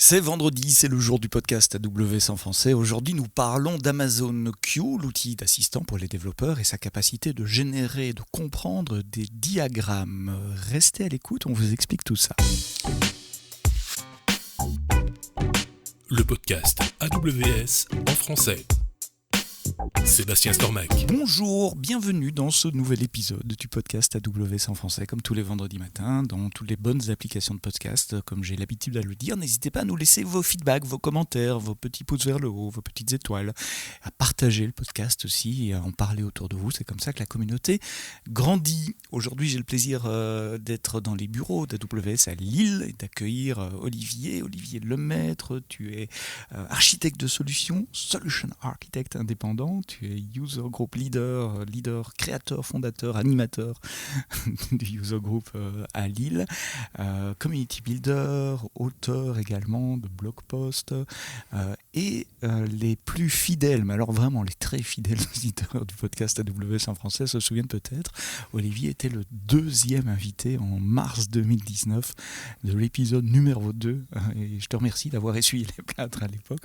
C'est vendredi, c'est le jour du podcast AWS en français. Aujourd'hui, nous parlons d'Amazon Q, l'outil d'assistant pour les développeurs et sa capacité de générer et de comprendre des diagrammes. Restez à l'écoute, on vous explique tout ça. Le podcast AWS en français. Sébastien Stormac. Bonjour, bienvenue dans ce nouvel épisode du podcast AWS en français, comme tous les vendredis matins, dans toutes les bonnes applications de podcast, comme j'ai l'habitude à le dire. N'hésitez pas à nous laisser vos feedbacks, vos commentaires, vos petits pouces vers le haut, vos petites étoiles, à partager le podcast aussi et à en parler autour de vous. C'est comme ça que la communauté grandit. Aujourd'hui, j'ai le plaisir d'être dans les bureaux d'AWS à Lille et d'accueillir Olivier Lemaître. Tu es architecte de solutions, solution architect indépendant. Tu es user group leader, créateur, fondateur, animateur du user group à Lille, community builder, auteur également de blog posts et les plus fidèles, mais alors vraiment les très fidèles auditeurs du podcast AWS en français se souviennent peut-être, Olivier était le deuxième invité en mars 2019 de l'épisode numéro 2 et je te remercie d'avoir essuyé les plâtres à l'époque.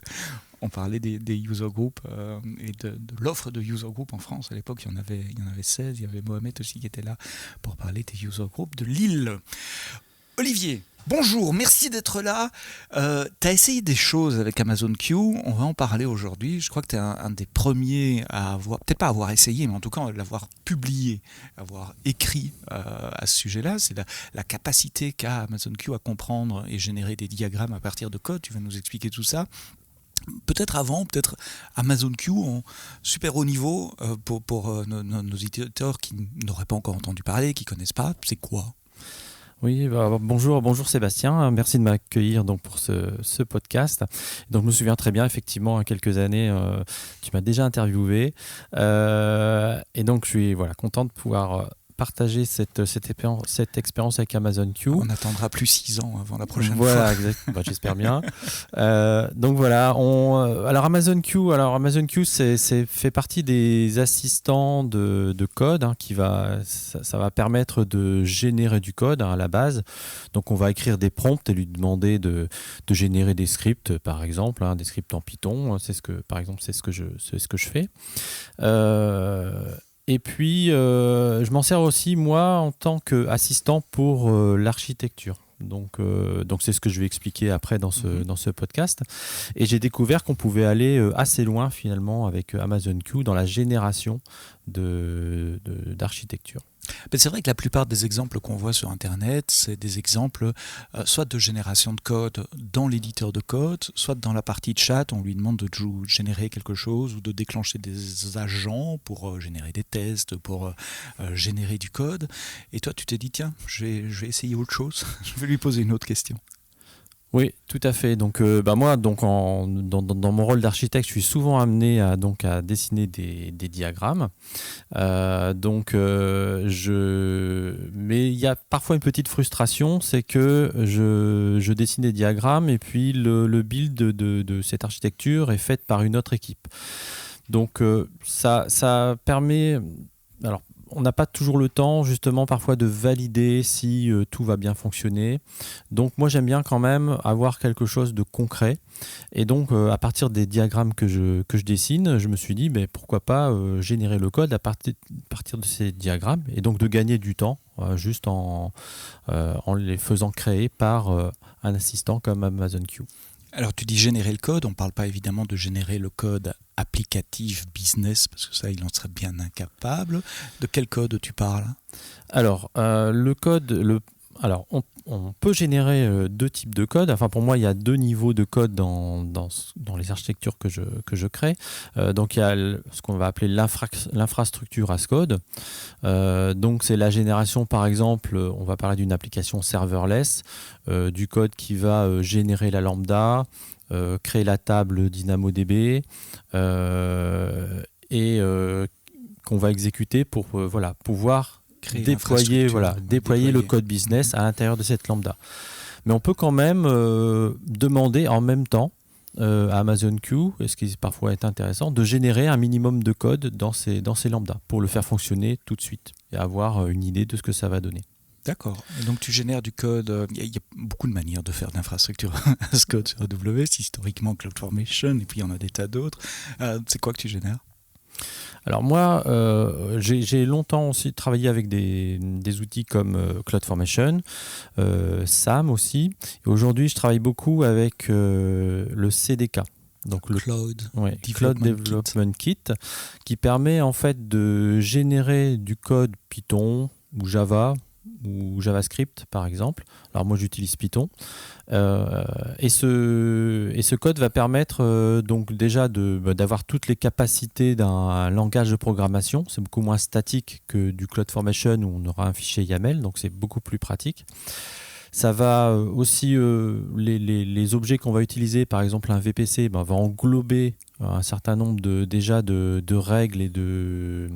On parlait des user groups et de l'offre de user group en France. À l'époque, il y en avait 16. Il y avait Mohamed aussi qui était là pour parler des user groups de Lille. Olivier, bonjour, merci d'être là. Tu as essayé des choses avec Amazon Q. On va en parler aujourd'hui. Je crois que tu es un des premiers à avoir, peut-être pas avoir essayé, mais en tout cas à l'avoir publié, avoir écrit à ce sujet-là. C'est la capacité qu'a Amazon Q à comprendre et générer des diagrammes à partir de code. Tu vas nous expliquer tout ça. Peut-être Amazon Q en super haut niveau pour nos éditeurs qui n'auraient pas encore entendu parler, qui ne connaissent pas. C'est quoi ? Oui, bonjour Sébastien, merci de m'accueillir donc pour ce podcast. Donc je me souviens très bien, effectivement, il y a quelques années, tu m'as déjà interviewé et donc je suis content de pouvoir partager cette expérience avec Amazon Q. On n'attendra plus 6 ans avant la prochaine fois. Voilà, exactement. J'espère bien. Donc voilà, alors Amazon Q, c'est fait partie des assistants de code ça va permettre de générer du code à la base. Donc on va écrire des prompts et lui demander de générer des scripts, par exemple, des scripts en Python. C'est ce que je fais. Et puis, je m'en sers aussi, moi, en tant qu'assistant pour l'architecture. Donc c'est ce que je vais expliquer après dans ce podcast. Et j'ai découvert qu'on pouvait aller assez loin, finalement, avec Amazon Q dans la génération d'architecture. Mais c'est vrai que la plupart des exemples qu'on voit sur Internet, c'est des exemples soit de génération de code dans l'éditeur de code, soit dans la partie de chat, on lui demande de générer quelque chose ou de déclencher des agents pour générer des tests, pour générer du code. Et toi, tu t'es dit, tiens, je vais essayer autre chose, je vais lui poser une autre question. Oui, tout à fait. Donc, moi, dans mon rôle d'architecte, je suis souvent amené à dessiner des diagrammes. Mais il y a parfois une petite frustration, c'est que je dessine des diagrammes et puis le build de cette architecture est fait par une autre équipe. Donc, ça permet... Alors, on n'a pas toujours le temps, justement, parfois de valider si tout va bien fonctionner. Donc, moi, j'aime bien quand même avoir quelque chose de concret. Et donc, à partir des diagrammes que je dessine, je me suis dit, pourquoi pas générer le code à partir de ces diagrammes et donc de gagner du temps juste en les faisant créer par un assistant comme Amazon Q. Alors tu dis générer le code, on ne parle pas évidemment de générer le code applicatif business, parce que ça il en serait bien incapable. De quel code tu parles ? Alors le code, on peut générer deux types de code. Enfin, pour moi, il y a deux niveaux de code dans les architectures que je crée. Donc, il y a ce qu'on va appeler l'infrastructure as code. Donc, c'est la génération, par exemple, on va parler d'une application serverless, du code qui va générer la lambda, créer la table DynamoDB et qu'on va exécuter pour pouvoir déployer le code business à l'intérieur de cette lambda. Mais on peut quand même demander en même temps à Amazon Q, et ce qui parfois est intéressant, de générer un minimum de code dans ces lambdas pour le faire fonctionner tout de suite et avoir une idée de ce que ça va donner. D'accord. Et donc tu génères du code. Il y a beaucoup de manières de faire d'infrastructure as code sur AWS, historiquement CloudFormation, et puis il y en a des tas d'autres. C'est quoi que tu génères? Alors moi, j'ai longtemps aussi travaillé avec des outils comme CloudFormation, SAM aussi. Et aujourd'hui, je travaille beaucoup avec le CDK. Donc le Cloud Development Kit, qui permet en fait de générer du code Python ou Java ou JavaScript par exemple. Alors moi j'utilise Python et ce code va permettre donc déjà d'avoir toutes les capacités d'un langage de programmation. C'est beaucoup moins statique que du CloudFormation où on aura un fichier YAML, donc c'est beaucoup plus pratique. Ça va aussi, les objets qu'on va utiliser, par exemple un VPC, va englober un certain nombre de règles et de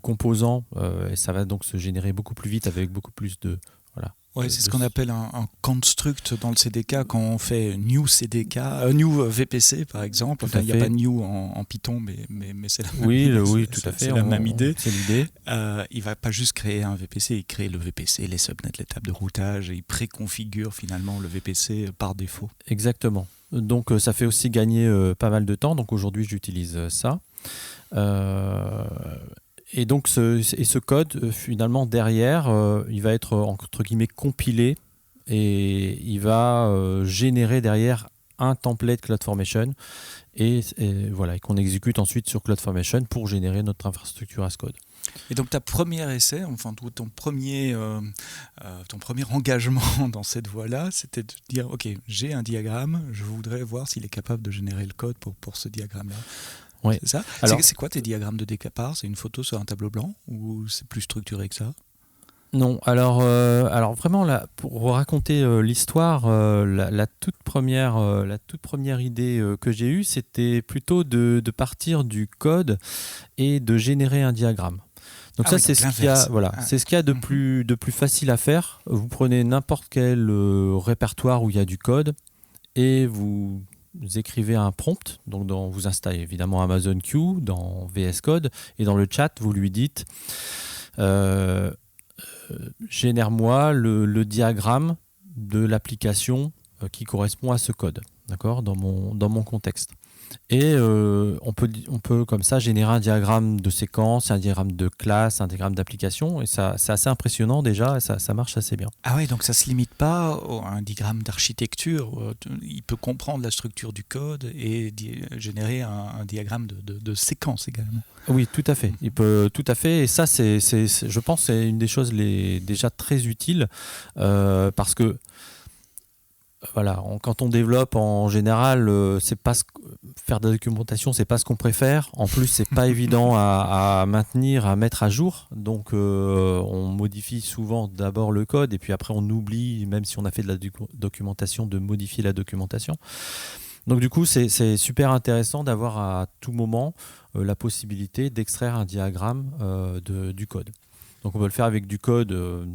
composants, et ça va donc se générer beaucoup plus vite avec beaucoup plus de... Voilà. Ouais, c'est ce qu'on appelle un construct dans le CDK quand on fait new CDK, new VPC par exemple. Enfin, il n'y a pas new en Python, mais c'est la même idée. Oui, tout à fait. C'est la même idée. C'est l'idée. Il ne va pas juste créer un VPC, il crée le VPC, les subnets, les tables de routage, et il préconfigure finalement le VPC par défaut. Exactement. Donc ça fait aussi gagner pas mal de temps. Donc aujourd'hui, j'utilise ça. Et donc ce code, finalement, derrière, il va être entre guillemets compilé et il va générer derrière un template CloudFormation et qu'on exécute ensuite sur CloudFormation pour générer notre infrastructure as code. Et donc ta première essai, enfin ton premier engagement dans cette voie-là, c'était de dire ok, j'ai un diagramme, je voudrais voir s'il est capable de générer le code pour ce diagramme-là. Oui. C'est ça. Alors, c'est quoi tes diagrammes de décapare? C'est une photo sur un tableau blanc ou c'est plus structuré que ça? Non, alors vraiment là, pour raconter l'histoire, la toute première idée que j'ai eue, c'était plutôt de partir du code et de générer un diagramme. Donc c'est ce qu'il y a, c'est ce qu'il y a de plus facile à faire. Vous prenez n'importe quel répertoire où il y a du code et vous écrivez un prompt, donc vous installez évidemment Amazon Q dans VS Code et dans le chat vous lui dites génère-moi le diagramme de l'application qui correspond à ce code, d'accord, dans mon contexte. Et on peut comme ça générer un diagramme de séquence, un diagramme de classe, un diagramme d'application, et ça c'est assez impressionnant déjà, et ça marche assez bien. Ah oui, donc ça ne se limite pas à un diagramme d'architecture, il peut comprendre la structure du code et générer un diagramme de séquence également. Oui, tout à fait. Il peut tout à fait, et ça je pense c'est une des choses déjà très utiles parce que voilà, quand on développe en général, faire de la documentation, c'est pas ce qu'on préfère. En plus, c'est pas évident à maintenir, à mettre à jour. Donc, on modifie souvent d'abord le code et puis après on oublie, même si on a fait de la documentation, de modifier la documentation. Donc, du coup, c'est super intéressant d'avoir à tout moment la possibilité d'extraire un diagramme du code. Donc, on peut le faire avec du code.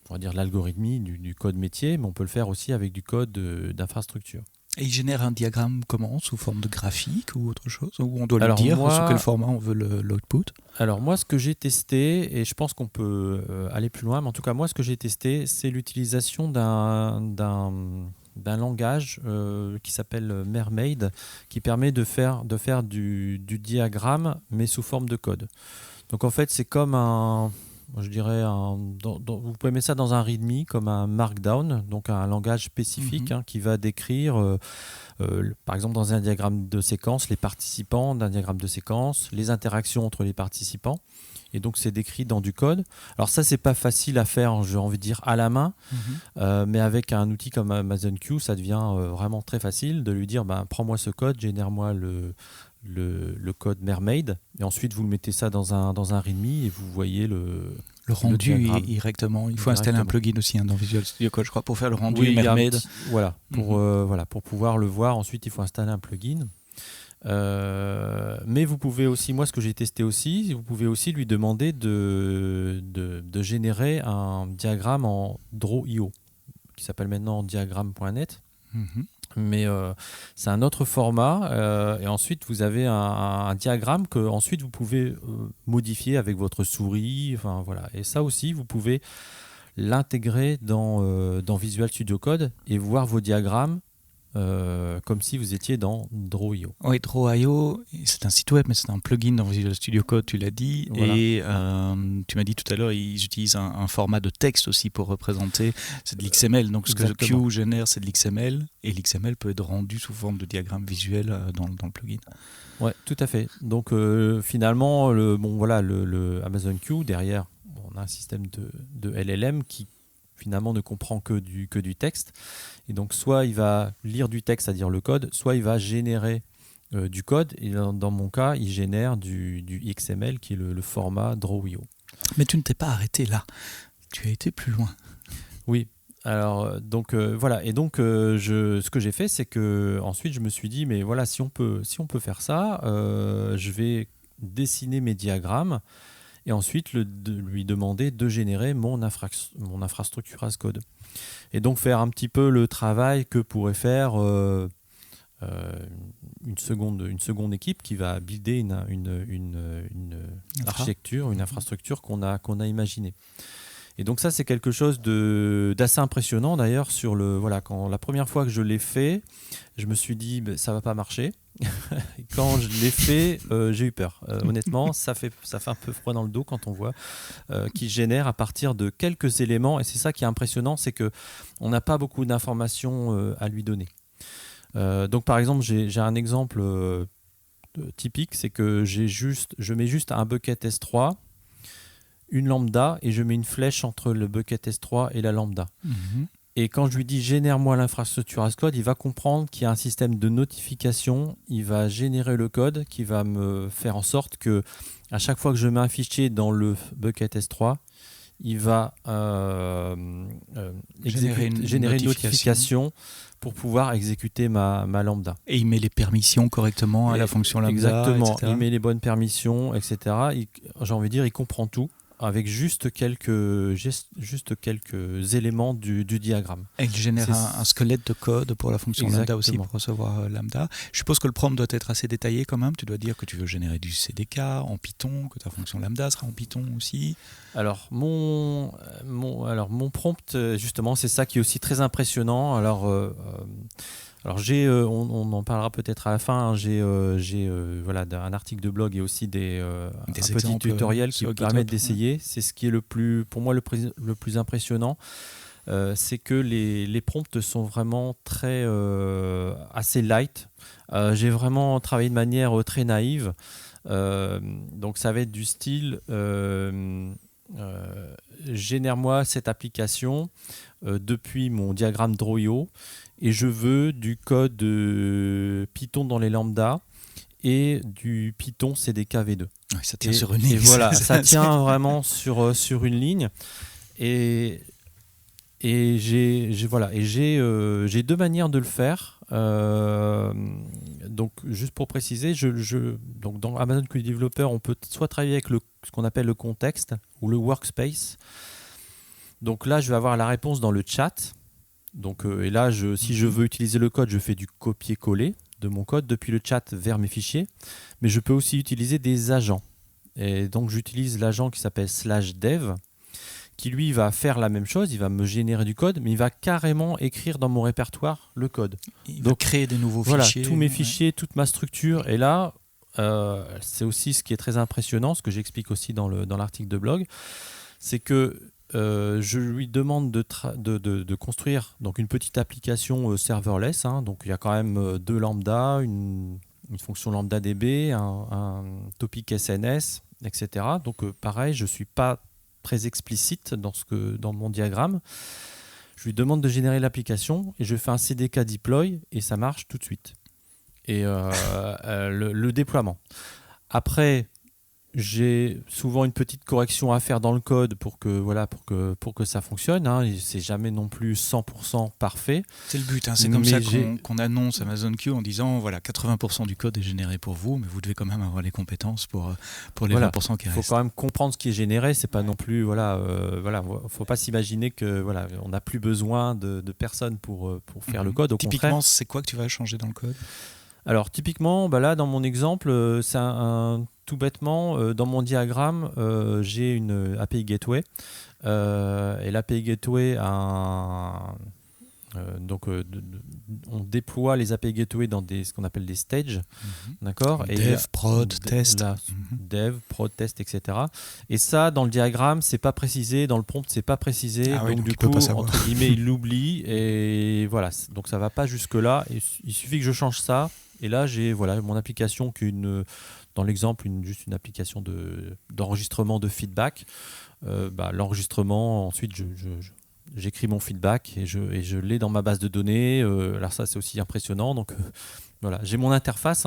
On va dire l'algorithmie du code métier, mais on peut le faire aussi avec du code d'infrastructure. Et il génère un diagramme comment? Sous forme de graphique ou autre chose? Ou on doit lui dire sous quel format on veut l'output? Alors moi, ce que j'ai testé, et je pense qu'on peut aller plus loin, mais en tout cas moi, ce que j'ai testé, c'est l'utilisation d'un langage qui s'appelle Mermaid, qui permet de faire du diagramme, mais sous forme de code. Donc en fait, c'est comme je dirais, vous pouvez mettre ça dans un README comme un Markdown, donc un langage spécifique qui va décrire, par exemple dans un diagramme de séquence, les participants d'un diagramme de séquence, les interactions entre les participants. Et donc c'est décrit dans du code. Alors ça, c'est pas facile à faire, j'ai envie de dire, à la main, mais avec un outil comme Amazon Q, ça devient vraiment très facile de lui dire, prends-moi ce code, génère-moi le code Mermaid, et ensuite vous le mettez ça dans un README et vous voyez le rendu directement. Il faut installer un plugin aussi dans Visual Studio Code, je crois, pour faire le rendu Mermaid. Pour pouvoir le voir, ensuite il faut installer un plugin. Mais vous pouvez aussi, moi ce que j'ai testé aussi, vous pouvez aussi lui demander de générer un diagramme en Draw.io qui s'appelle maintenant diagramme.net. Mais c'est un autre format et ensuite vous avez un diagramme que ensuite vous pouvez modifier avec votre souris, et ça aussi vous pouvez l'intégrer dans Visual Studio Code et voir vos diagrammes comme si vous étiez dans Draw.io. Oui, Draw.io, c'est un site web, mais c'est un plugin dans Visual Studio Code, tu l'as dit. Voilà. Et tu m'as dit tout à l'heure, ils utilisent un format de texte aussi pour représenter. C'est de l'XML. Donc, ce que Q génère, c'est de l'XML. Et l'XML peut être rendu sous forme de diagramme visuel dans le plugin. Oui, tout à fait. Donc, finalement, le Amazon Q, derrière, on a un système de LLM qui finalement ne comprend que du texte. Et donc, soit il va lire du texte, c'est-à-dire le code, soit il va générer du code. Et dans mon cas, il génère du XML qui est le format Draw.io. Mais tu ne t'es pas arrêté là. Tu as été plus loin. Oui. Alors, donc, voilà. Et donc, ce que j'ai fait, c'est que ensuite je me suis dit, mais voilà, si on peut faire ça, je vais dessiner mes diagrammes et ensuite lui demander de générer mon infrastructure as code. Et donc faire un petit peu le travail que pourrait faire une seconde équipe qui va builder une architecture, une infrastructure qu'on a imaginée. Et donc ça, c'est quelque chose d'assez impressionnant d'ailleurs. Quand la première fois que je l'ai fait, je me suis dit ça va pas marcher. Quand je l'ai fait, j'ai eu peur. Honnêtement, ça fait un peu froid dans le dos quand on voit qu'il génère à partir de quelques éléments. Et c'est ça qui est impressionnant, c'est qu'on n'a pas beaucoup d'informations à lui donner. Donc par exemple, j'ai un exemple typique, c'est que je mets juste un bucket S3, une lambda, et je mets une flèche entre le bucket S3 et la lambda. Mm-hmm. Et quand je lui dis « génère-moi l'infrastructure as code », il va comprendre qu'il y a un système de notification. Il va générer le code qui va me faire en sorte que à chaque fois que je mets un fichier dans le bucket S3, il va générer une notification pour pouvoir exécuter ma lambda. Et il met les permissions correctement à la fonction lambda. Exactement, etc. Il met les bonnes permissions, etc. J'ai envie de dire, il comprend tout, avec juste quelques éléments du diagramme. Et il génère un squelette de code pour la fonction Exactement. lambda aussi, pour recevoir lambda. Je suppose que le prompt doit être assez détaillé quand même. Tu dois dire que tu veux générer du CDK en Python, que ta fonction lambda sera en Python aussi. Alors mon prompt, justement, c'est ça qui est aussi très impressionnant. Alors on en parlera peut-être à la fin. J'ai un article de blog et aussi un petit tutoriel qui permettent d'essayer. Ouais. C'est ce qui est pour moi le plus impressionnant. C'est que les prompts sont vraiment assez light. J'ai vraiment travaillé de manière très naïve. Donc ça va être du style génère-moi cette application depuis mon diagramme Draw.io et je veux du code Python dans les lambdas et du Python CDK V2. Oui, ça tient sur une ligne. Et voilà, ça tient vraiment sur une ligne. Et j'ai deux manières de le faire. Donc juste pour préciser, donc dans Amazon QD Developer, on peut soit travailler avec ce qu'on appelle le contexte ou le workspace. Donc là, je vais avoir la réponse dans le chat. Donc, et là, si je veux utiliser le code, je fais du copier-coller de mon code depuis le chat vers mes fichiers. Mais je peux aussi utiliser des agents. Et donc, j'utilise l'agent qui s'appelle /dev, qui lui va faire la même chose. Il va me générer du code, mais il va carrément écrire dans mon répertoire le code. Il va créer des nouveaux fichiers. Tous mes fichiers, toute ma structure. Et là, c'est aussi ce qui est très impressionnant, ce que j'explique aussi dans l'article de blog, c'est que je lui demande de construire donc une petite application serverless. Donc il y a quand même deux lambda, une fonction lambda DB, un topic SNS, etc. Donc pareil, je ne suis pas très explicite dans mon diagramme. Je lui demande de générer l'application et je fais un CDK deploy et ça marche tout de suite. Et le déploiement. Après, j'ai souvent une petite correction à faire dans le code pour que ça fonctionne. C'est jamais non plus 100% parfait. C'est le but. C'est comme ça qu'on annonce Amazon Q en disant 80% du code est généré pour vous, mais vous devez quand même avoir les compétences pour les 20% qui restent. Il faut quand même comprendre ce qui est généré. C'est pas non plus faut pas s'imaginer que on n'a plus besoin de personnes pour faire le code. Au Typiquement, contraire, c'est quoi que tu vas changer dans le code ? Alors typiquement, là dans mon exemple, c'est tout bêtement, dans mon diagramme, j'ai une API Gateway Et l'API Gateway on déploie les API Gateway dans ce qu'on appelle des stages, d'accord ? Dev, prod, test. Dev, prod, test, etc. Et ça, dans le diagramme, c'est pas précisé, dans le prompt, c'est pas précisé. Donc du coup, entre guillemets, il l'oublie. Et voilà, donc ça va pas jusque-là. Il suffit que je change ça. Et là, j'ai mon application dans l'exemple, juste une application d'enregistrement de feedback. L'enregistrement, ensuite, j'écris mon feedback et je l'ai dans ma base de données. Alors ça, c'est aussi impressionnant. Donc voilà, j'ai mon interface.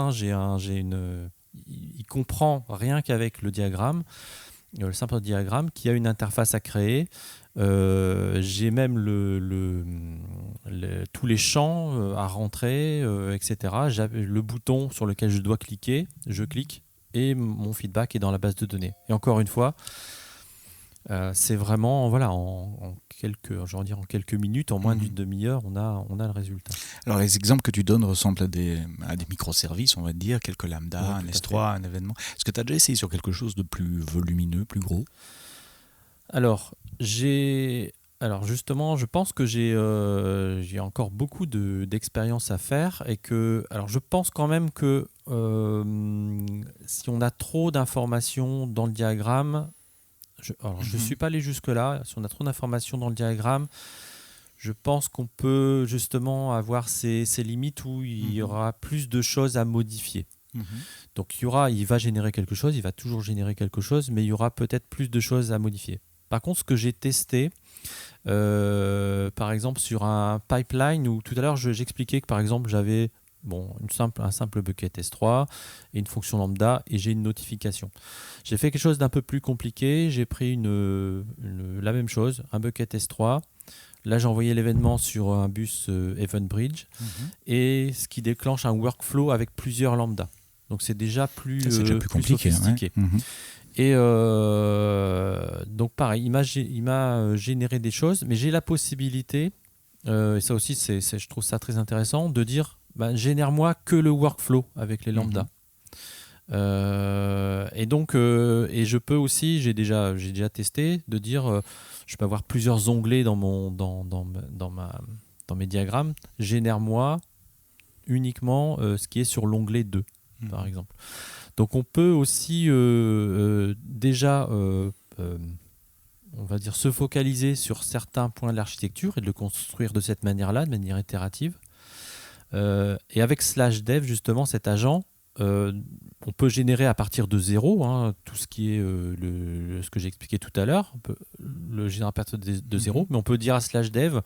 Il comprend rien qu'avec le diagramme, le simple diagramme, qui a une interface à créer. J'ai même tous les champs à rentrer, etc. J'ai le bouton sur lequel je dois cliquer, je clique et mon feedback est dans la base de données. Et encore une fois, c'est vraiment en quelques minutes, en moins d'une demi-heure, on a le résultat. Alors les exemples que tu donnes ressemblent à des microservices, on va dire, quelques lambda, un S3, un événement. Est-ce que tu as déjà essayé sur quelque chose de plus volumineux, plus gros ? Alors justement, je pense que j'ai encore beaucoup d'expérience à faire et que, alors je pense quand même que si on a trop d'informations dans le diagramme, je ne suis pas allé jusque-là. Si on a trop d'informations dans le diagramme, je pense qu'on peut justement avoir ces limites où il y aura plus de choses à modifier. Donc il va générer quelque chose, il va toujours générer quelque chose, mais il y aura peut-être plus de choses à modifier. Par contre, ce que j'ai testé, par exemple sur un pipeline, où tout à l'heure j'expliquais que par exemple j'avais un simple bucket S3 et une fonction lambda et j'ai une notification. J'ai fait quelque chose d'un peu plus compliqué, j'ai pris la même chose, un bucket S3. Là, j'ai envoyé l'événement sur un bus EventBridge et ce qui déclenche un workflow avec plusieurs lambdas. Donc c'est déjà plus compliqué, sophistiqué. Ouais. Et donc pareil, il m'a généré des choses, mais j'ai la possibilité, et ça aussi je trouve ça très intéressant, de dire génère-moi que le workflow avec les lambdas. Et donc et je peux aussi, j'ai déjà testé, de dire je peux avoir plusieurs onglets dans mes diagrammes, génère-moi uniquement ce qui est sur l'onglet 2 par exemple. Donc on peut aussi déjà on va dire se focaliser sur certains points de l'architecture et de le construire de cette manière-là, de manière itérative. Et avec /dev, justement, cet agent, on peut générer à partir de 0, tout ce qui est ce que j'ai expliqué tout à l'heure. On peut le générer à partir de 0, mais on peut dire à /dev,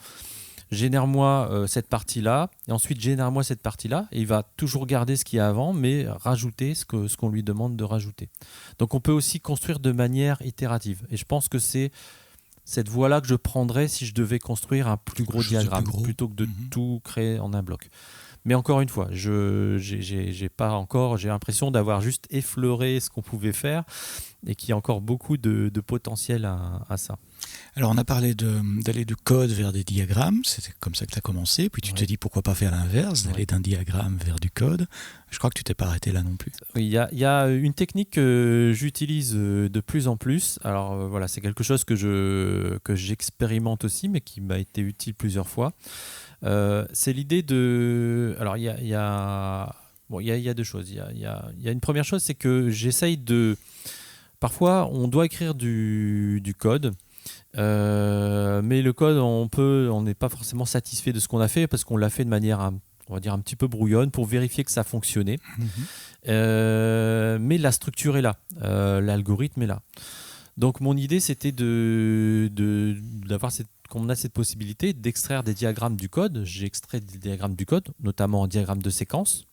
génère-moi cette partie-là, et ensuite génère-moi cette partie-là, et il va toujours garder ce qu'il y a avant, mais rajouter ce qu'on lui demande de rajouter. Donc on peut aussi construire de manière itérative. Et je pense que c'est cette voie-là que je prendrais si je devais construire un plus gros diagramme, plutôt que de tout créer en un bloc. Mais encore une fois, j'ai l'impression d'avoir juste effleuré ce qu'on pouvait faire et qu'il y a encore beaucoup de potentiel à ça. Alors on a parlé d'aller de code vers des diagrammes, c'était comme ça que tu as commencé, puis tu t'es dit pourquoi pas faire l'inverse, d'aller d'un diagramme vers du code. Je crois que tu t'es pas arrêté là non plus. Oui, il y a une technique que j'utilise de plus en plus. Alors voilà, c'est quelque chose que j'expérimente aussi, mais qui m'a été utile plusieurs fois. C'est l'idée de... Alors il y a deux choses. Il y a une première chose, c'est que j'essaye de... Parfois, on doit écrire du code. Mais le code, on n'est pas forcément satisfait de ce qu'on a fait parce qu'on l'a fait de manière, on va dire, un petit peu brouillonne pour vérifier que ça fonctionnait. Mais la structure est là, l'algorithme est là. Donc mon idée, c'était d'avoir qu'on a cette possibilité d'extraire des diagrammes du code. J'ai extrait des diagrammes du code, notamment en diagramme de séquence.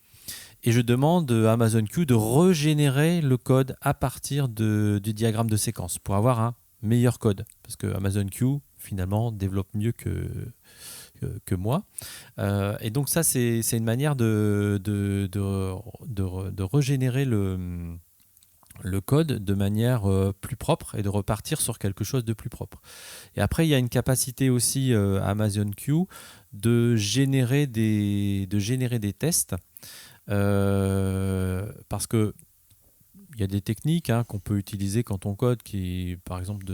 Et je demande à AmazonQ de régénérer le code à partir du diagramme de séquence pour avoir un meilleur code, parce que AmazonQ finalement développe mieux que moi. Et donc ça, c'est une manière de régénérer le code de manière plus propre et de repartir sur quelque chose de plus propre. Et après, il y a une capacité aussi à AmazonQ de générer des tests, parce que il y a des techniques qu'on peut utiliser quand on code, qui, par exemple,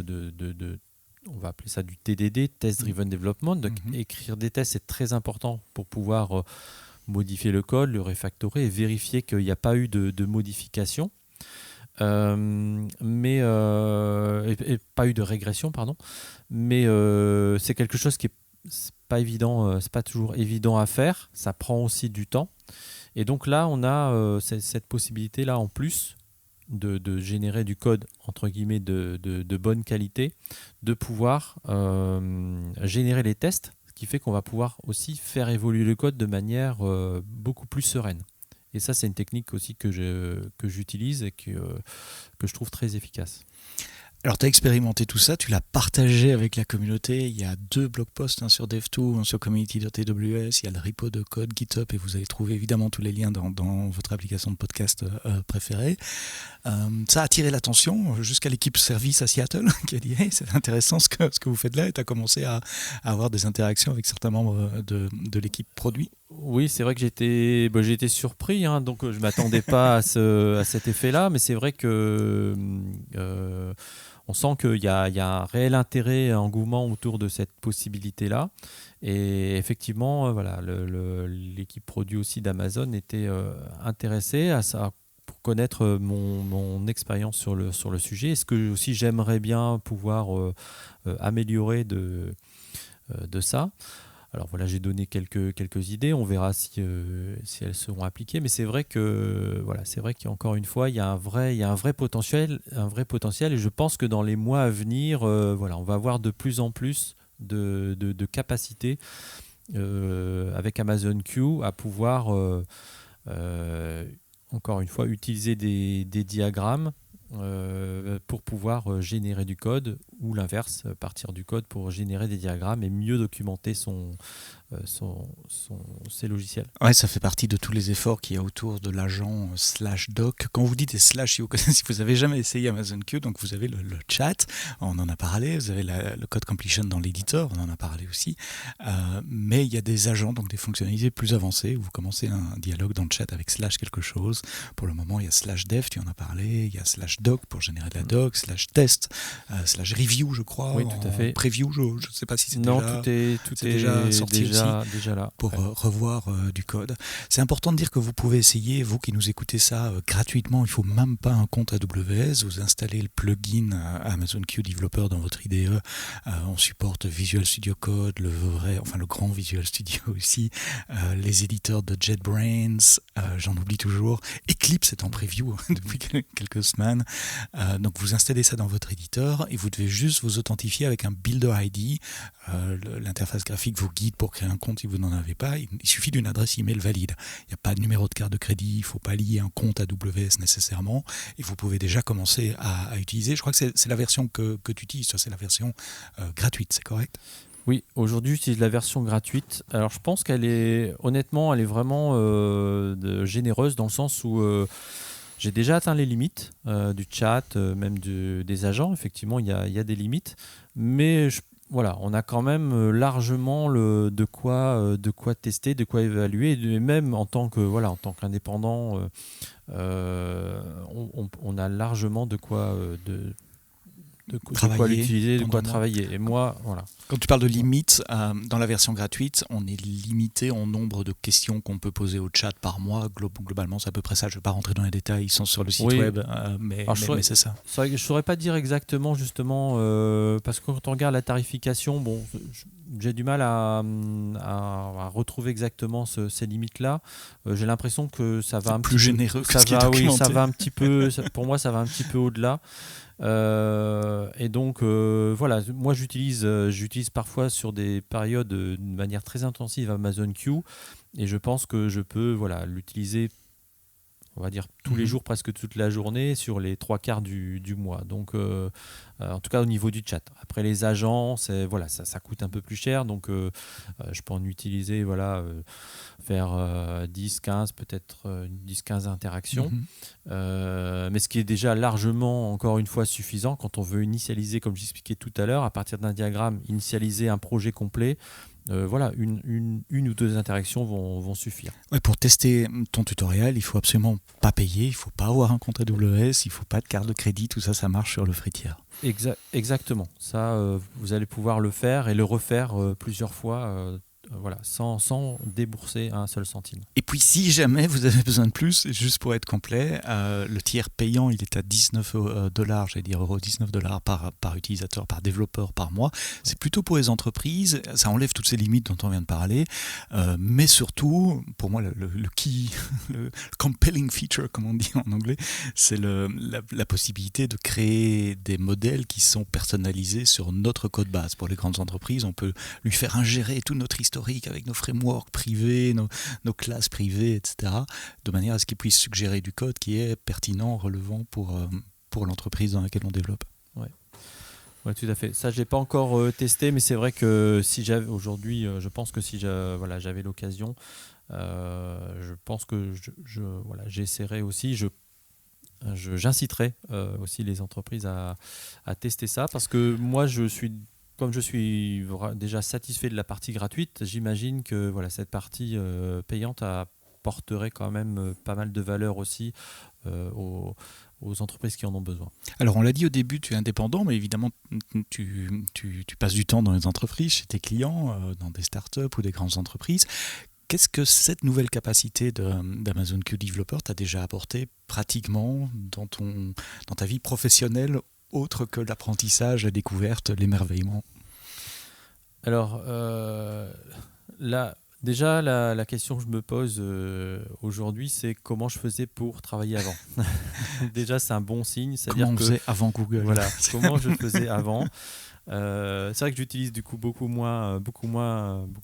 on va appeler ça du TDD, Test Driven Development. Donc, écrire des tests, c'est très important pour pouvoir modifier le code, le refactorer et vérifier qu'il n'y a pas eu de modification. Et pas eu de régression, pardon. Mais c'est quelque chose qui c'est pas évident, c'est pas toujours évident à faire. Ça prend aussi du temps. Et donc là, on a cette possibilité-là en plus de générer du code entre guillemets de bonne qualité, de pouvoir générer les tests, ce qui fait qu'on va pouvoir aussi faire évoluer le code de manière beaucoup plus sereine. Et ça, c'est une technique aussi que j'utilise et que je trouve très efficace. Alors, tu as expérimenté tout ça, tu l'as partagé avec la communauté. Il y a 2 blog posts, sur Dev2, sur community.aws. Il y a le repo de code GitHub et vous allez trouver évidemment tous les liens dans votre application de podcast préférée. Ça a attiré l'attention jusqu'à l'équipe service à Seattle qui a dit hey, c'est intéressant ce que vous faites là, et tu as commencé à avoir des interactions avec certains membres de l'équipe produit. Oui, c'est vrai que j'ai été surpris, donc je ne m'attendais pas à cet effet-là, mais c'est vrai que on sent qu'il y a un réel intérêt, un engouement autour de cette possibilité-là. Et effectivement, l'équipe produit aussi d'Amazon était intéressée à ça, pour connaître mon expérience sur le sujet. Et ce que aussi j'aimerais bien pouvoir améliorer de ça. Alors voilà, j'ai donné quelques idées, on verra si elles seront appliquées, mais c'est vrai qu'encore une fois, il y a un vrai potentiel, et je pense que dans les mois à venir, on va avoir de plus en plus de capacités avec Amazon Q à pouvoir encore une fois utiliser des diagrammes pour pouvoir générer du code, ou l'inverse, partir du code pour générer des diagrammes et mieux documenter ses logiciels. Ouais, ça fait partie de tous les efforts qu'il y a autour de l'agent /doc. Quand vous dites des slash, si vous n'avez jamais essayé Amazon Q, donc vous avez le chat, on en a parlé, vous avez le code completion dans l'éditeur, on en a parlé aussi, mais il y a des agents, donc des fonctionnalités plus avancées, où vous commencez un dialogue dans le chat avec slash quelque chose. Pour le moment, il y a /dev, tu en as parlé, il y a /doc pour générer de la doc, /test, /review, je crois, oui, tout à fait. Preview, je ne sais pas si c'est non, déjà... tout est déjà sorti déjà là. Pour revoir du code. C'est important de dire que vous pouvez essayer, vous qui nous écoutez ça gratuitement, il ne faut même pas un compte AWS, vous installez le plugin Amazon Q Developer dans votre IDE, on supporte Visual Studio Code, le grand Visual Studio aussi, les éditeurs de JetBrains, j'en oublie toujours, Eclipse est en preview depuis quelques semaines, donc vous installez ça dans votre éditeur et vous devez juste vous authentifier avec un Builder ID, l'interface graphique vous guide pour créer un compte si vous n'en avez pas. Il suffit d'une adresse email valide. Il n'y a pas de numéro de carte de crédit, il ne faut pas lier un compte AWS nécessairement, et vous pouvez déjà commencer à utiliser. Je crois que c'est la version que tu utilises, c'est la version gratuite, c'est correct ? Oui, aujourd'hui j'utilise la version gratuite. Alors je pense qu'elle est vraiment généreuse, dans le sens où j'ai déjà atteint les limites du chat, même des agents. Effectivement, il y a des limites, mais on a quand même largement de quoi tester, de quoi évaluer, et même en tant qu'indépendant, on a largement de quoi l'utiliser, de quoi travailler. Et moi, voilà. Quand tu parles de limite, dans la version gratuite, on est limité en nombre de questions qu'on peut poser au chat par mois. Globalement, c'est à peu près ça. Je ne vais pas rentrer dans les détails, ils sont sur le site web, mais c'est ça. C'est vrai que je ne saurais pas dire exactement, justement, parce que quand on regarde la tarification, j'ai du mal à retrouver exactement ces limites-là. J'ai l'impression que ça va plus généreux que ça ce qui est documenté. Ça va un petit peu, pour moi, ça va un petit peu au-delà. Et donc moi j'utilise parfois sur des périodes de manière très intensive Amazon Q, et je pense que je peux l'utiliser, on va dire, tous les jours, presque toute la journée, sur les 3/4 du mois. Donc, en tout cas, au niveau du chat. Après, les agents, ça coûte un peu plus cher. Donc, je peux en utiliser vers 10, 15, peut-être 10-15 interactions. Mais ce qui est déjà largement, encore une fois, suffisant quand on veut initialiser, comme j'expliquais tout à l'heure, à partir d'un diagramme, initialiser un projet complet. voilà, une ou deux interactions vont suffire. Ouais, pour tester ton tutoriel, il faut absolument pas payer, il faut pas avoir un compte AWS, il faut pas de carte de crédit, tout ça, ça marche sur le free tier. Exactement. Ça, vous allez pouvoir le faire et le refaire plusieurs fois, voilà, sans débourser un seul centime. Et puis si jamais vous avez besoin de plus, juste pour être complet, le tiers payant il est à 19 dollars, j'allais dire euros, 19 dollars par utilisateur, par développeur par mois. C'est plutôt pour les entreprises, ça enlève toutes ces limites dont on vient de parler, mais surtout, pour moi le key, le compelling feature comme on dit en anglais, c'est la possibilité de créer des modèles qui sont personnalisés sur notre code base. Pour les grandes entreprises, on peut lui faire ingérer toute notre historique avec nos frameworks privés, nos classes privées, etc., de manière à ce qu'ils puissent suggérer du code qui est pertinent, relevant pour l'entreprise dans laquelle on développe. Ouais, tout à fait. Ça, je n'ai pas encore testé, mais c'est vrai que si j'avais aujourd'hui, je pense que si j'avais l'occasion, je pense que j'essaierai aussi. J'inciterai aussi les entreprises à tester ça, parce que moi, comme je suis déjà satisfait de la partie gratuite, j'imagine que cette partie payante apporterait quand même pas mal de valeur aussi aux entreprises qui en ont besoin. Alors on l'a dit au début, tu es indépendant, mais évidemment tu passes du temps dans les entreprises, chez tes clients, dans des startups ou des grandes entreprises. Qu'est-ce que cette nouvelle capacité d'Amazon Q Developer t'a déjà apporté pratiquement dans ta vie professionnelle, autre que l'apprentissage, la découverte, l'émerveillement? Alors, déjà, la question que je me pose aujourd'hui, c'est comment je faisais pour travailler avant. Déjà, c'est un bon signe. Comment on faisait avant Google? Voilà, comment je faisais avant. C'est vrai que j'utilise du coup beaucoup moins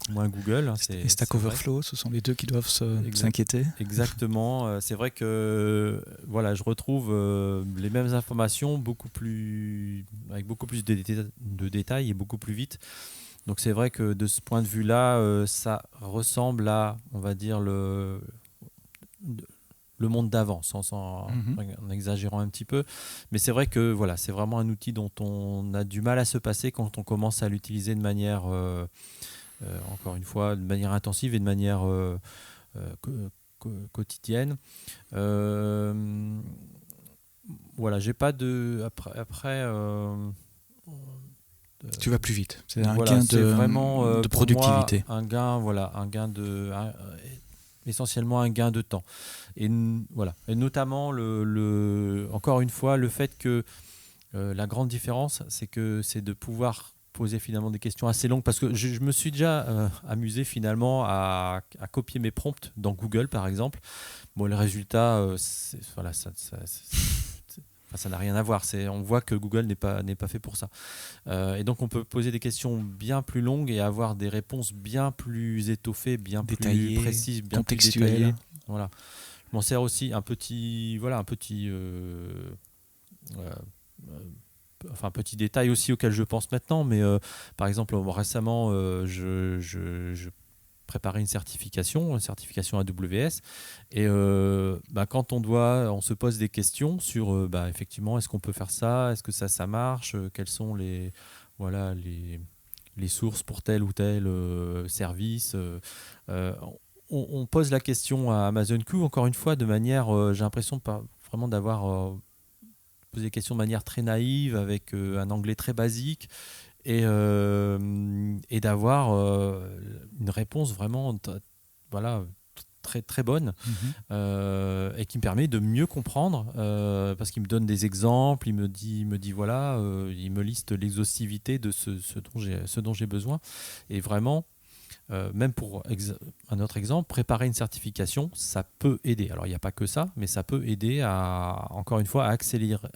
Google. Et Stack Overflow, ce sont les deux qui doivent s'inquiéter. Exactement. C'est vrai que je retrouve les mêmes informations avec beaucoup plus de détails et beaucoup plus vite. Donc c'est vrai que de ce point de vue-là, ça ressemble à, on va dire, le monde d'avant, en exagérant un petit peu. Mais c'est vrai que c'est vraiment un outil dont on a du mal à se passer quand on commence à l'utiliser de manière, encore une fois, de manière intensive et de manière quotidienne. J'ai pas de... Après tu vas plus vite. C'est un gain de productivité. Moi, un gain essentiellement un gain de temps. Et notamment, encore une fois, le fait que la grande différence, c'est de pouvoir poser finalement des questions assez longues, parce que je me suis déjà amusé finalement à copier mes prompts dans Google, par exemple. Bon, le résultat, ça n'a rien à voir. On voit que Google n'est pas fait pour ça. Et donc, on peut poser des questions bien plus longues et avoir des réponses bien plus étoffées, bien détaillées, plus précises, bien contextuelles. Plus détaillées. Voilà. Je m'en sers aussi un petit détail aussi auquel je pense maintenant. Mais par exemple, récemment, je préparer une certification AWS, et quand on se pose des questions sur effectivement, est-ce qu'on peut faire ça, est-ce que ça marche, quelles sont les sources pour tel ou tel service, on pose la question à Amazon Q, encore une fois, de manière, j'ai l'impression vraiment d'avoir posé des questions de manière très naïve, avec un anglais très basique, et d'avoir une réponse vraiment très, très bonne, et qui me permet de mieux comprendre, parce qu'il me donne des exemples, il me dit il me liste l'exhaustivité de ce dont j'ai besoin. Et vraiment, même pour un autre exemple, préparer une certification, ça peut aider. Alors, il n'y a pas que ça, mais ça peut aider encore une fois, à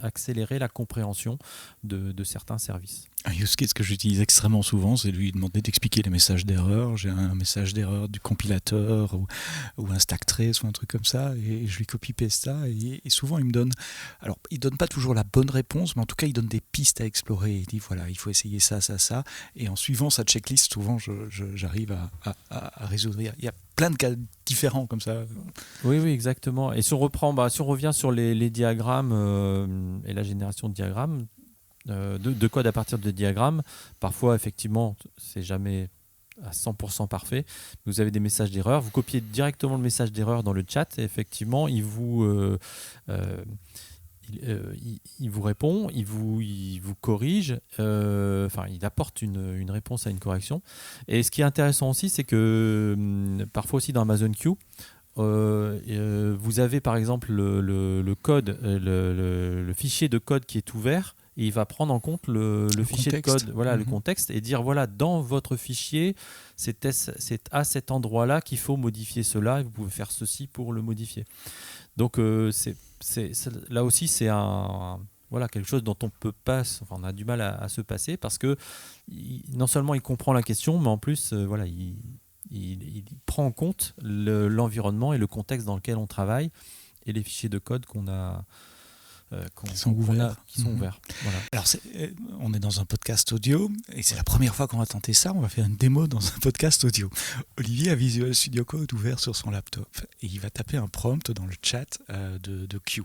accélérer la compréhension de certains services. Un use case que j'utilise extrêmement souvent, c'est lui demander d'expliquer les messages d'erreur. J'ai un message d'erreur du compilateur ou un stack trace ou un truc comme ça, et je lui copie-paste ça, et souvent il me donne... Alors, il donne pas toujours la bonne réponse, mais en tout cas, il donne des pistes à explorer. Il dit, voilà, il faut essayer ça, et en suivant sa checklist, souvent, j'arrive à résoudre. Il y a plein de cas différents comme ça. Oui, exactement. Et si on revient sur les diagrammes et la génération de diagrammes, de code à partir de diagrammes, parfois effectivement c'est jamais à 100% parfait. Vous avez des messages d'erreur. Vous copiez directement le message d'erreur dans le chat et effectivement, il vous répond, il vous corrige, il apporte une réponse à une correction. Et ce qui est intéressant aussi, c'est que parfois aussi dans Amazon Q, vous avez par exemple le code, le fichier de code qui est ouvert. Et il va prendre en compte le fichier de code, le contexte, et dire voilà, dans votre fichier, c'est à cet endroit-là qu'il faut modifier cela, et vous pouvez faire ceci pour le modifier. Donc là aussi, c'est quelque chose dont on a du mal à se passer, parce que non seulement il comprend la question, mais en plus, il prend en compte l'environnement et le contexte dans lequel on travaille, et les fichiers de code qui sont ouverts. Voilà. Alors, on est dans un podcast audio et c'est la première fois qu'on va tenter ça. On va faire une démo dans un podcast audio. Olivier a Visual Studio Code ouvert sur son laptop et il va taper un prompt dans le chat de Q.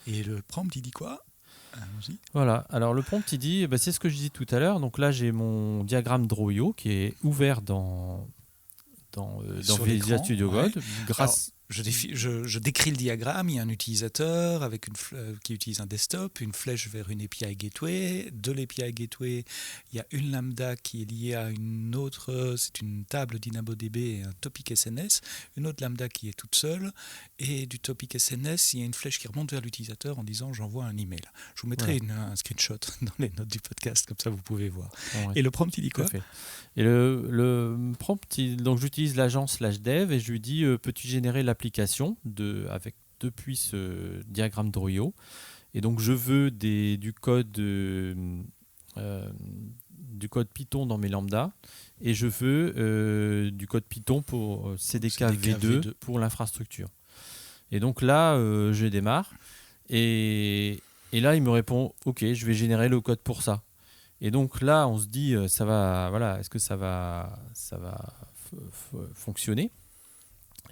Et le prompt, il dit quoi ? Allons-y. Voilà, alors le prompt, il dit, c'est ce que je disais tout à l'heure. Donc là, j'ai mon diagramme Drawio qui est ouvert dans Visual Studio Code. Grâce... Je décris le diagramme. Il y a un utilisateur qui utilise un desktop, une flèche vers une API Gateway. De l'API Gateway, il y a une lambda qui est liée à une autre, c'est une table DynamoDB et un topic SNS. Une autre lambda qui est toute seule. Et du topic SNS, il y a une flèche qui remonte vers l'utilisateur en disant j'envoie un email. Je vous mettrai un screenshot dans les notes du podcast, comme ça vous pouvez voir. Ouais. Et le prompt, il dit quoi ? Et le prompt, donc j'utilise l'agence /dev et je lui dis peux-tu générer l'application depuis ce diagramme Drawio. Et donc je veux du code Python dans mes lambdas et je veux du code Python pour CDK V2 pour l'infrastructure. Et donc là je démarre et là il me répond ok, je vais générer le code pour ça. Et donc là on se dit est-ce que ça va fonctionner ?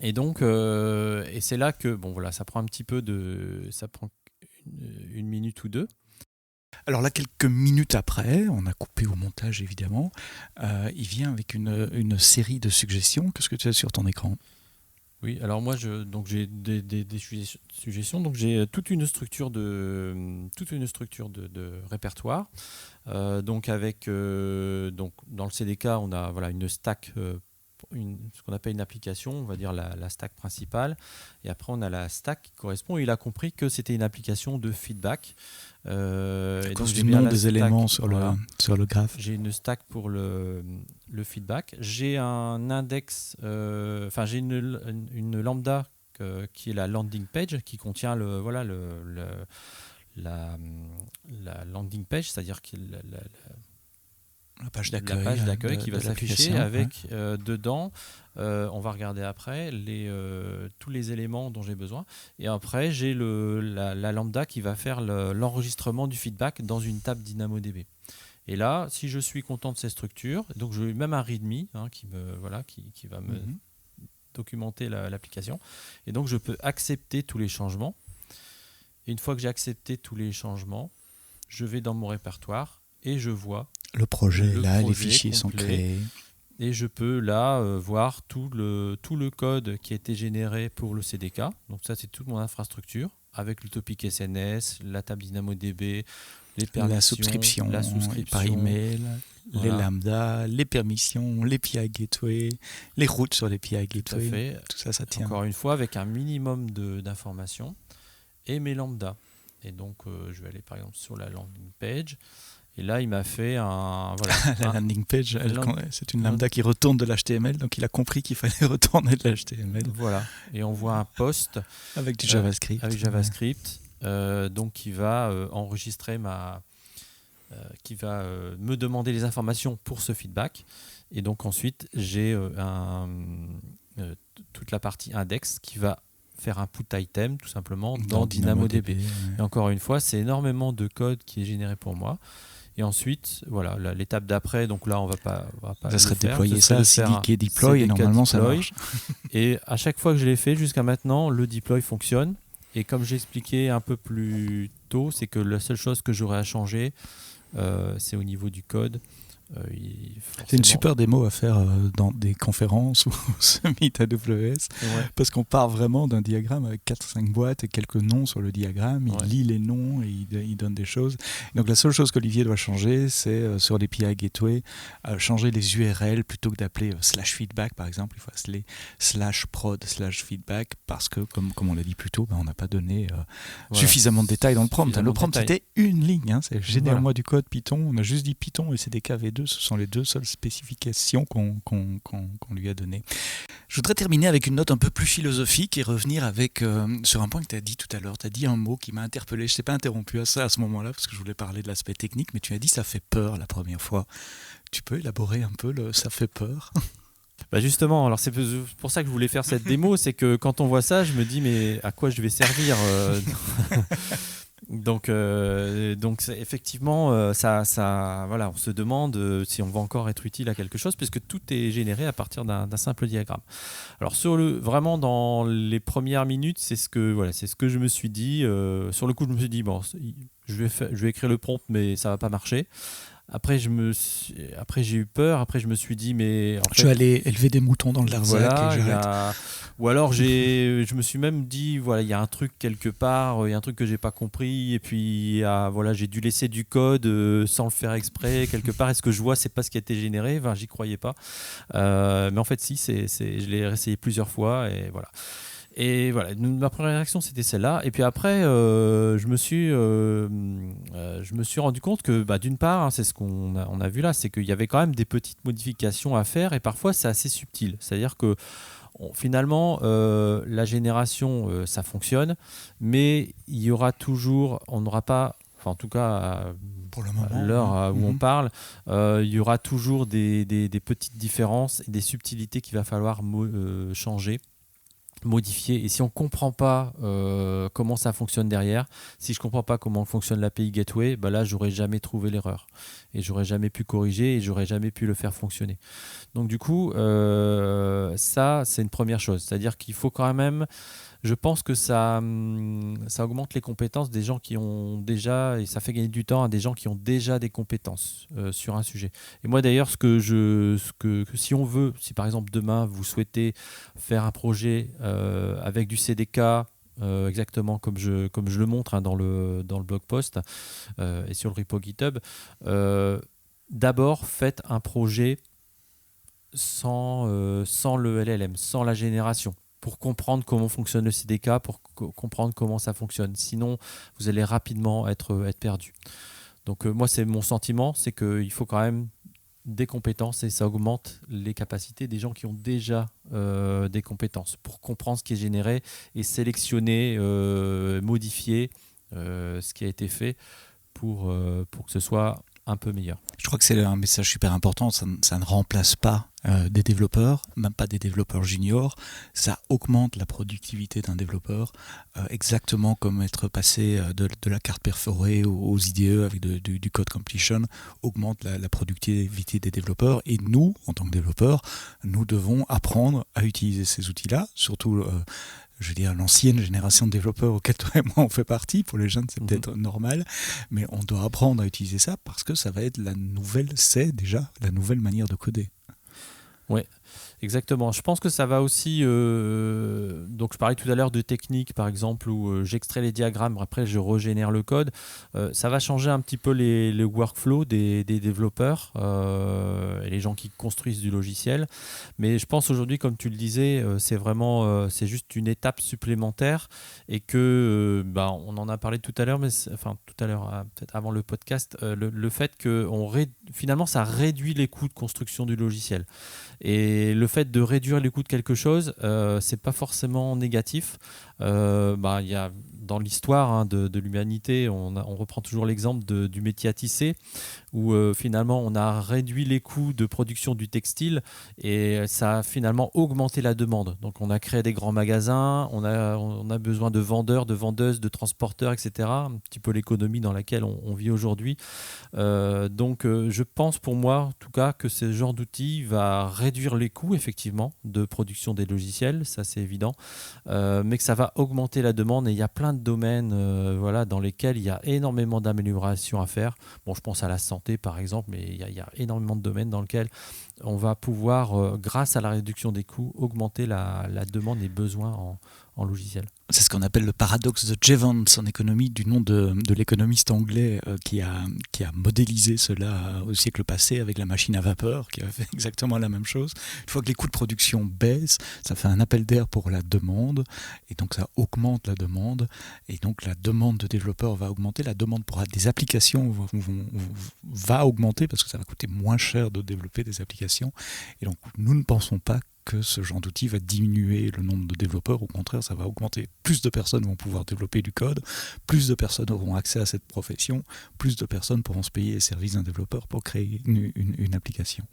Et donc, et c'est là que, ça prend un petit peu ça prend une minute ou deux. Alors là, quelques minutes après, on a coupé au montage évidemment, il vient avec une série de suggestions. Qu'est-ce que tu as sur ton écran ? Oui, alors moi, j'ai des suggestions. Donc j'ai toute une structure de répertoire. Donc avec, dans le CDK, on a une stack. Ce qu'on appelle une application, on va dire la stack principale, et après on a la stack qui correspond. Il a compris que c'était une application de feedback. À cause du nom des éléments sur le graphe. J'ai une stack pour le feedback. J'ai un index, j'ai une lambda qui est la landing page qui contient la landing page, c'est-à-dire que la page d'accueil qui va s'afficher avec dedans, on va regarder après tous les éléments dont j'ai besoin, et après j'ai la lambda qui va faire l'enregistrement du feedback dans une table DynamoDB. Et là, si je suis content de ces structures, donc j'ai même un README qui va me documenter l'application, et donc je peux accepter tous les changements. Et une fois que j'ai accepté tous les changements, je vais dans mon répertoire et je vois le projet les fichiers sont créés. Et je peux là voir tout le code qui a été généré pour le CDK. Donc ça, c'est toute mon infrastructure avec le topic SNS, la table DynamoDB, les permissions, la souscription par email, les lambdas, les permissions, l'API Gateway, les routes sur l'API Gateway. Tout ça tient. Encore une fois, avec un minimum d'informations et mes lambdas. Et donc, je vais aller par exemple sur la landing page. Et là, il m'a fait la landing page, c'est une lambda qui retourne de l'HTML, donc il a compris qu'il fallait retourner de l'HTML. Voilà, et on voit un post avec du JavaScript. Donc qui va enregistrer qui va me demander les informations pour ce feedback. Et donc ensuite, j'ai toute la partie index qui va faire un put item tout simplement dans DynamoDB. Et encore une fois, c'est énormément de code qui est généré pour moi. Et ensuite, l'étape d'après, donc là, on va pas ça serait déployer ça, CDK deploy, et normalement ça marche. Et à chaque fois que je l'ai fait jusqu'à maintenant, le deploy fonctionne. Et comme j'ai expliqué un peu plus tôt, c'est que la seule chose que j'aurais à changer, c'est au niveau du code. C'est une super démo à faire dans des conférences ou au Summit AWS, parce qu'on part vraiment d'un diagramme avec 4-5 boîtes et quelques noms sur le diagramme. Il lit les noms et il donne des choses. Donc la seule chose qu'Olivier doit changer, c'est sur l'API Gateway, changer les URL plutôt que d'appeler /feedback par exemple. Il faut appeler /prod/feedback parce que, comme on l'a dit plus tôt, on n'a pas donné suffisamment de détails dans le prompt. Le prompt, c'était une ligne. C'est généralement du code Python. On a juste dit Python et CDK V2. Ce sont les deux seules spécifications qu'on lui a données. Je voudrais terminer avec une note un peu plus philosophique et revenir sur un point que tu as dit tout à l'heure. Tu as dit un mot qui m'a interpellé. Je ne t'ai pas interrompu à ce moment-là parce que je voulais parler de l'aspect technique, mais tu as dit ça fait peur la première fois. Tu peux élaborer un peu ça fait peur? Justement, alors c'est pour ça que je voulais faire cette démo, c'est que quand on voit ça, je me dis mais à quoi je vais servir Donc effectivement, on se demande si on va encore être utile à quelque chose, puisque tout est généré à partir d'un simple diagramme. Alors vraiment dans les premières minutes, c'est ce que je me suis dit. Sur le coup, je me suis dit je vais écrire le prompt, mais ça va pas marcher. Après, j'ai eu peur. Après, je me suis dit, mais en fait, je suis allé élever des moutons dans le Larzac et j'arrête. Ou alors, je me suis même dit, il y a un truc quelque part, il y a un truc que j'ai pas compris, et puis j'ai dû laisser du code sans le faire exprès quelque part. Est-ce que je vois, c'est pas ce qui a été généré? Enfin, j'y croyais pas. Mais en fait, si, je l'ai réessayé plusieurs fois et voilà. Et voilà, ma première réaction c'était celle-là. Et puis après, je me suis rendu compte que d'une part, c'est ce qu'on a vu là, c'est qu'il y avait quand même des petites modifications à faire et parfois c'est assez subtil. C'est-à-dire que finalement, la génération, ça fonctionne, mais il y aura toujours, on n'aura pas, enfin en tout cas pour le moment, à l'heure où on parle, il y aura toujours des petites différences et des subtilités qu'il va falloir changer, modifier. Et si on ne comprend pas comment ça fonctionne derrière, si je ne comprends pas comment fonctionne l'API Gateway, là, je n'aurais jamais trouvé l'erreur. Et je n'aurais jamais pu corriger et je n'aurais jamais pu le faire fonctionner. Donc du coup, ça, c'est une première chose. C'est-à-dire qu'il faut quand même... Je pense que ça augmente les compétences des gens qui ont déjà, et ça fait gagner du temps à des gens qui ont déjà des compétences sur un sujet. Et moi d'ailleurs, si on veut, si par exemple demain vous souhaitez faire un projet avec du CDK, exactement comme je le montre dans le blog post et sur le repo GitHub, d'abord faites un projet sans le LLM, sans la génération, pour comprendre comment fonctionne le CDK, pour comprendre comment ça fonctionne. Sinon, vous allez rapidement être perdu. Donc moi, c'est mon sentiment, c'est qu'il faut quand même des compétences et ça augmente les capacités des gens qui ont déjà des compétences pour comprendre ce qui est généré et sélectionner, modifier ce qui a été fait pour que ce soit un peu meilleur. Je crois que c'est un message super important. Ça ne remplace pas des développeurs, même pas des développeurs juniors. Ça augmente la productivité d'un développeur, exactement comme être passé de la carte perforée aux IDE avec du code completion augmente la productivité des développeurs. Et nous, en tant que développeurs, nous devons apprendre à utiliser ces outils-là, surtout je veux dire, l'ancienne génération de développeurs auxquels toi et moi on fait partie. Pour les jeunes, c'est peut-être normal, mais on doit apprendre à utiliser ça parce que ça va être c'est déjà la nouvelle manière de coder. Oui, exactement. Je pense que ça va aussi... donc je parlais tout à l'heure de technique, par exemple, où j'extrais les diagrammes, après je régénère le code. Ça va changer un petit peu les workflows des développeurs et les gens qui construisent du logiciel. Mais je pense aujourd'hui, comme tu le disais, c'est juste une étape supplémentaire et que, on en a parlé tout à l'heure, mais tout à l'heure, peut-être avant le podcast, le fait que finalement ça réduit les coûts de construction du logiciel. Et le fait de réduire les coûts de quelque chose, c'est pas forcément négatif. Y a, dans l'histoire de l'humanité, on reprend toujours l'exemple du métier à tisser, où finalement on a réduit les coûts de production du textile et ça a finalement augmenté la demande. Donc on a créé des grands magasins, on a besoin de vendeurs, de vendeuses, de transporteurs, etc. Un petit peu l'économie dans laquelle on vit aujourd'hui. Donc je pense pour moi en tout cas que ce genre d'outil va réduire les coûts effectivement de production des logiciels, ça c'est évident, mais que ça va augmenter la demande et il y a plein domaines dans lesquels il y a énormément d'améliorations à faire. Bon, je pense à la santé par exemple, mais il y a énormément de domaines dans lesquels on va pouvoir, grâce à la réduction des coûts, augmenter la demande et besoins en logiciel. C'est ce qu'on appelle le paradoxe de Jevons en économie, du nom de l'économiste anglais qui a modélisé cela au siècle passé avec la machine à vapeur, qui a fait exactement la même chose. Une fois que les coûts de production baissent, ça fait un appel d'air pour la demande, et donc ça augmente la demande, et donc la demande de développeurs va augmenter, la demande pour des applications va augmenter, parce que ça va coûter moins cher de développer des applications, et donc nous ne pensons pas que ce genre d'outil va diminuer le nombre de développeurs. Au contraire, ça va augmenter. Plus de personnes vont pouvoir développer du code, plus de personnes auront accès à cette profession, plus de personnes pourront se payer les services d'un développeur pour créer une application.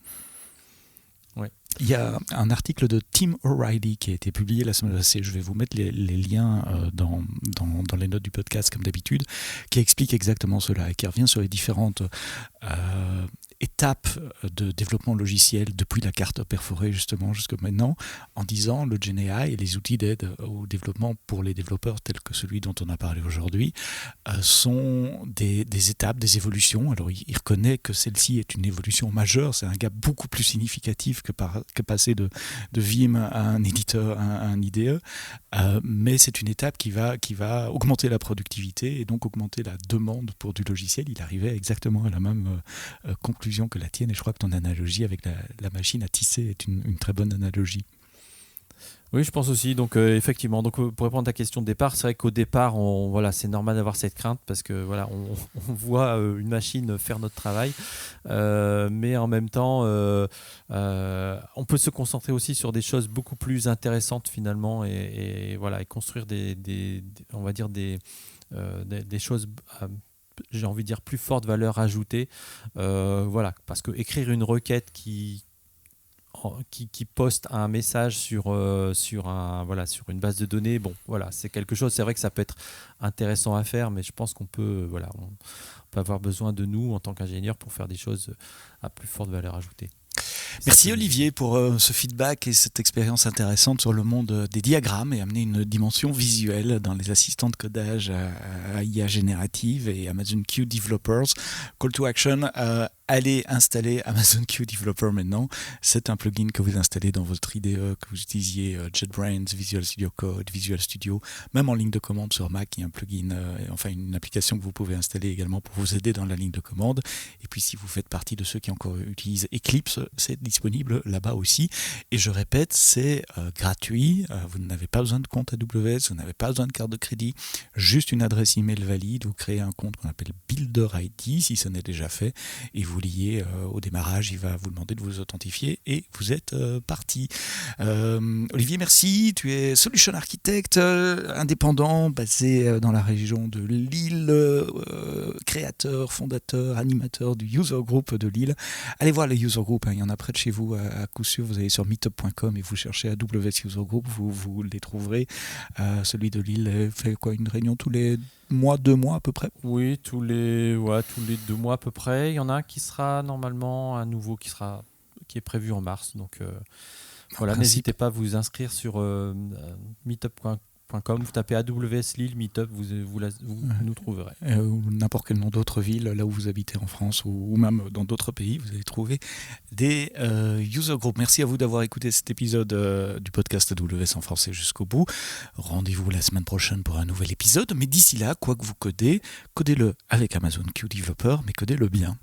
Ouais. Il y a un article de Tim O'Reilly qui a été publié la semaine passée, je vais vous mettre les liens dans les notes du podcast comme d'habitude, qui explique exactement cela et qui revient sur les différentes étapes de développement logiciel depuis la carte perforée justement jusqu'à maintenant, en disant le GenAI et les outils d'aide au développement pour les développeurs tels que celui dont on a parlé aujourd'hui sont des étapes, des évolutions. Alors il reconnaît que celle-ci est une évolution majeure, c'est un gap beaucoup plus significatif que passer de Vim à un éditeur, à un IDE, mais c'est une étape qui va augmenter la productivité et donc augmenter la demande pour du logiciel. Il arrivait exactement à la même conclusion que la tienne, et je crois que ton analogie avec la machine à tisser est une très bonne analogie. Oui, je pense aussi. Donc effectivement, donc pour répondre à ta question de départ, c'est vrai qu'au départ, c'est normal d'avoir cette crainte parce que on voit une machine faire notre travail, mais en même temps, on peut se concentrer aussi sur des choses beaucoup plus intéressantes finalement et construire on va dire des choses. J'ai envie de dire plus forte valeur ajoutée, parce que écrire une requête qui poste un message sur une base de données, c'est quelque chose, c'est vrai que ça peut être intéressant à faire, mais je pense qu'on peut on peut avoir besoin de nous en tant qu'ingénieurs pour faire des choses à plus forte valeur ajoutée. Merci Olivier pour ce feedback et cette expérience intéressante sur le monde des diagrammes et amener une dimension visuelle dans les assistants de codage à IA générative et Amazon Q Developers. Call to action, allez installer Amazon Q Developer maintenant. C'est un plugin que vous installez dans votre IDE, que vous utilisiez JetBrains, Visual Studio Code, Visual Studio, même en ligne de commande sur Mac, il y a un plugin, une application que vous pouvez installer également pour vous aider dans la ligne de commande. Et puis si vous faites partie de ceux qui encore utilisent Eclipse, c'est disponible là-bas aussi. Et je répète, c'est gratuit. Vous n'avez pas besoin de compte AWS, vous n'avez pas besoin de carte de crédit, juste une adresse email valide. Vous créez un compte qu'on appelle Builder ID si ce n'est déjà fait et vous liez au démarrage. Il va vous demander de vous authentifier et vous êtes parti. Olivier, merci. Tu es solution architect indépendant basé dans la région de Lille, créateur, fondateur, animateur du user group de Lille. Allez voir les user groups, il y en a près de chez vous à coup sûr. Vous allez sur meetup.com et vous cherchez AWS User Group, vous les trouverez. Celui de Lille fait une réunion tous les mois, 2 mois à peu près? Oui, tous les 2 mois à peu près. Il y en a un qui sera normalement un nouveau qui est prévu en mars. Donc n'hésitez pas à vous inscrire sur meetup.com. Vous tapez AWS Lille Meetup, vous nous trouverez. Ou n'importe quel nom d'autre ville, là où vous habitez en France ou même dans d'autres pays, vous allez trouver des user groups. Merci à vous d'avoir écouté cet épisode du podcast AWS en français jusqu'au bout. Rendez-vous la semaine prochaine pour un nouvel épisode. Mais d'ici là, quoi que vous codez, codez-le avec Amazon Q Developer, mais codez-le bien.